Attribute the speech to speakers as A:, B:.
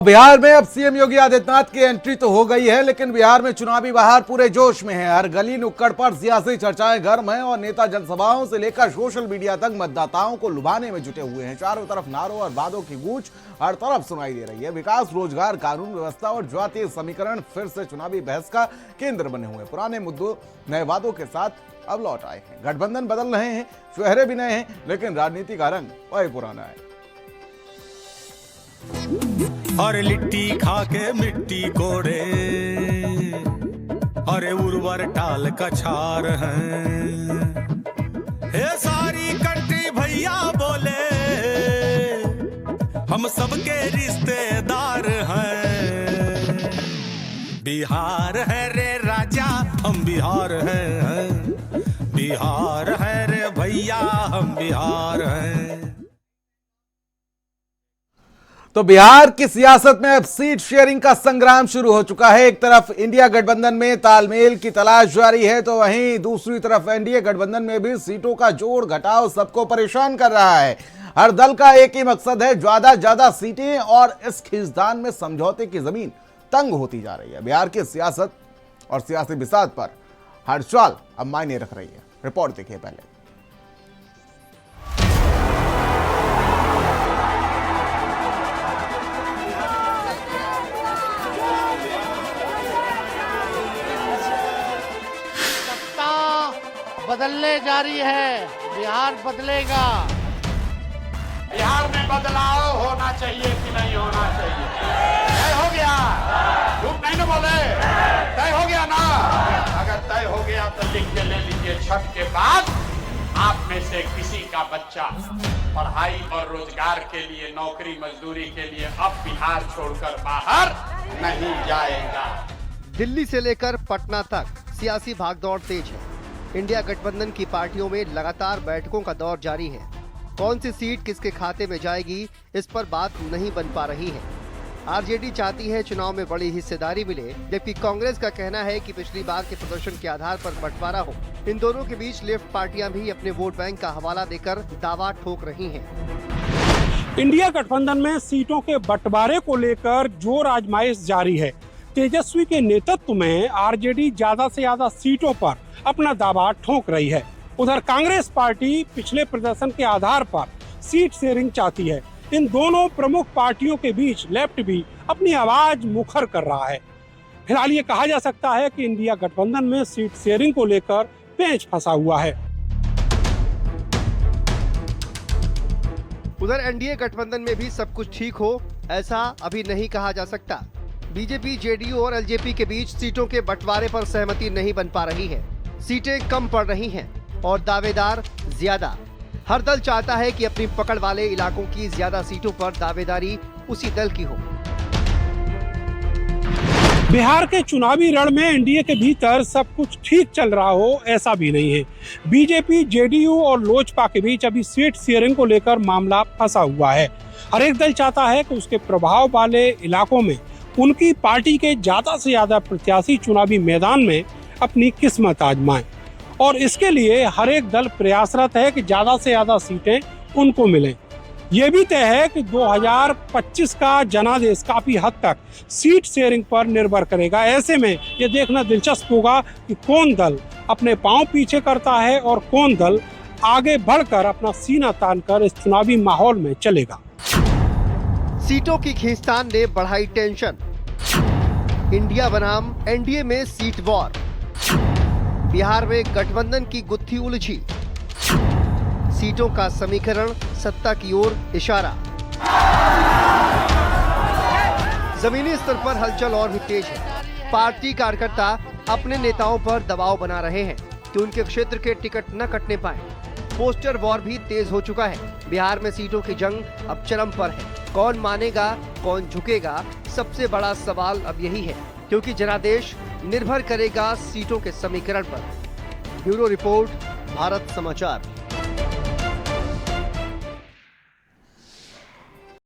A: बिहार में अब सीएम योगी आदित्यनाथ की एंट्री तो हो गई है, लेकिन बिहार में चुनावी बहार पूरे जोश में है। हर गली नुक्कड़ पर सियासी चर्चाएं गर्म हैं और नेता जनसभाओं से लेकर सोशल मीडिया तक मतदाताओं को लुभाने में जुटे हुए हैं। चारों तरफ नारों और वादों की गूंज हर तरफ सुनाई दे रही है। विकास, रोजगार, कानून व्यवस्था और जातीय समीकरण फिर से चुनावी बहस का केंद्र बने हुए। पुराने मुद्दों नए वादों के साथ अब लौट आए हैं। गठबंधन बदल रहे हैं, चेहरे भी नए हैं, लेकिन राजनीति का रंग वही पुराना है।
B: और लिट्टी खा के मिट्टी कोड़े, अरे उर्वर टाल कछार हैं। हे सारी कंट्री भैया बोले, हम सबके रिश्तेदार हैं। बिहार है रे राजा, हम बिहार हैं। बिहार है रे भैया, हम बिहार हैं।
A: तो बिहार की सियासत में अब सीट शेयरिंग का संग्राम शुरू हो चुका है। एक तरफ इंडिया गठबंधन में तालमेल की तलाश जारी है, तो वहीं दूसरी तरफ एनडीए गठबंधन में भी सीटों का जोड़ घटाव सबको परेशान कर रहा है। हर दल का एक ही मकसद है, ज्यादा सीटें, और इस खींचतान में समझौते की जमीन तंग होती जा रही है। बिहार की सियासत और सियासी बिसात पर हर चाल अब मायने रख रही है। रिपोर्ट देखिए पहले।
C: बदलने जा रही है, बिहार बदलेगा।
D: बिहार में बदलाव होना चाहिए कि नहीं होना चाहिए? तय हो गया, झूठ नहीं ना बोले, तय हो गया ना। अगर तय हो गया तो लिख के ले लीजिए, छठ के बाद आप में से किसी का बच्चा पढ़ाई और रोजगार के लिए, नौकरी मजदूरी के लिए अब बिहार छोड़कर बाहर नहीं जाएगा।
E: दिल्ली से लेकर पटना तक सियासी भागदौड़ तेज है। इंडिया गठबंधन की पार्टियों में लगातार बैठकों का दौर जारी है। कौन सी सीट किसके खाते में जाएगी, इस पर बात नहीं बन पा रही है। आरजेडी चाहती है चुनाव में बड़ी हिस्सेदारी मिले, जबकि कांग्रेस का कहना है कि पिछली बार के प्रदर्शन के आधार पर बंटवारा हो। इन दोनों के बीच लेफ्ट पार्टियां भी अपने वोट बैंक का हवाला देकर दावा ठोक रही हैं।
F: इंडिया गठबंधन में सीटों के बंटवारे को लेकर जोर आजमाइश जारी है। तेजस्वी के नेतृत्व में आरजेडी ज्यादा से ज्यादा सीटों पर अपना दावा ठोक रही है। उधर कांग्रेस पार्टी पिछले प्रदर्शन के आधार पर सीट शेयरिंग चाहती है। इन दोनों प्रमुख पार्टियों के बीच लेफ्ट भी अपनी आवाज मुखर कर रहा है। फिलहाल ये कहा जा सकता है कि इंडिया गठबंधन में सीट शेयरिंग को लेकर पेंच फंसा हुआ है।
E: उधर एनडीए गठबंधन में भी सब कुछ ठीक हो, ऐसा अभी नहीं कहा जा सकता। बीजेपी, जेडीयू और एलजेपी के बीच सीटों के बंटवारे पर सहमति नहीं बन पा रही है। सीटें कम पड़ रही हैं और दावेदार ज्यादा। हर दल चाहता है कि अपनी पकड़ वाले इलाकों की ज्यादा सीटों पर दावेदारी उसी दल की हो।
F: बिहार के चुनावी रण में एनडीए के भीतर सब कुछ ठीक चल रहा हो, ऐसा भी नहीं है। बीजेपी, जेडीयू और लोजपा के बीच अभी सीट शेयरिंग को लेकर मामला फंसा हुआ है। हर एक दल चाहता है कि उसके प्रभाव वाले इलाकों में उनकी पार्टी के ज्यादा से ज्यादा प्रत्याशी चुनावी मैदान में अपनी किस्मत आजमाएं, और इसके लिए हर एक दल प्रयासरत है कि ज्यादा से ज्यादा सीटें उनको मिलें। ये भी तय है कि 2025 का जनादेश काफी हद तक सीट शेयरिंग पर निर्भर करेगा। ऐसे में ये देखना दिलचस्प होगा कि कौन दल अपने पांव पीछे करता है और कौन दल आगे बढ़कर अपना सीना तानकर इस चुनावी माहौल में चलेगा।
E: सीटों की खींचतान ने बढ़ाई टेंशन। इंडिया बनाम एनडीए में सीट वॉर। बिहार में गठबंधन की गुत्थी उलझी। सीटों का समीकरण सत्ता की ओर इशारा। जमीनी स्तर पर हलचल और भी तेज है। पार्टी कार्यकर्ता अपने नेताओं पर दबाव बना रहे हैं कि उनके क्षेत्र के टिकट न कटने पाए। पोस्टर वॉर भी तेज हो चुका है। बिहार में सीटों की जंग अब चरम पर है। कौन मानेगा, कौन झुकेगा, सबसे बड़ा सवाल अब यही है, क्योंकि जनादेश निर्भर करेगा सीटों के समीकरण पर। ब्यूरो रिपोर्ट, भारत समाचार।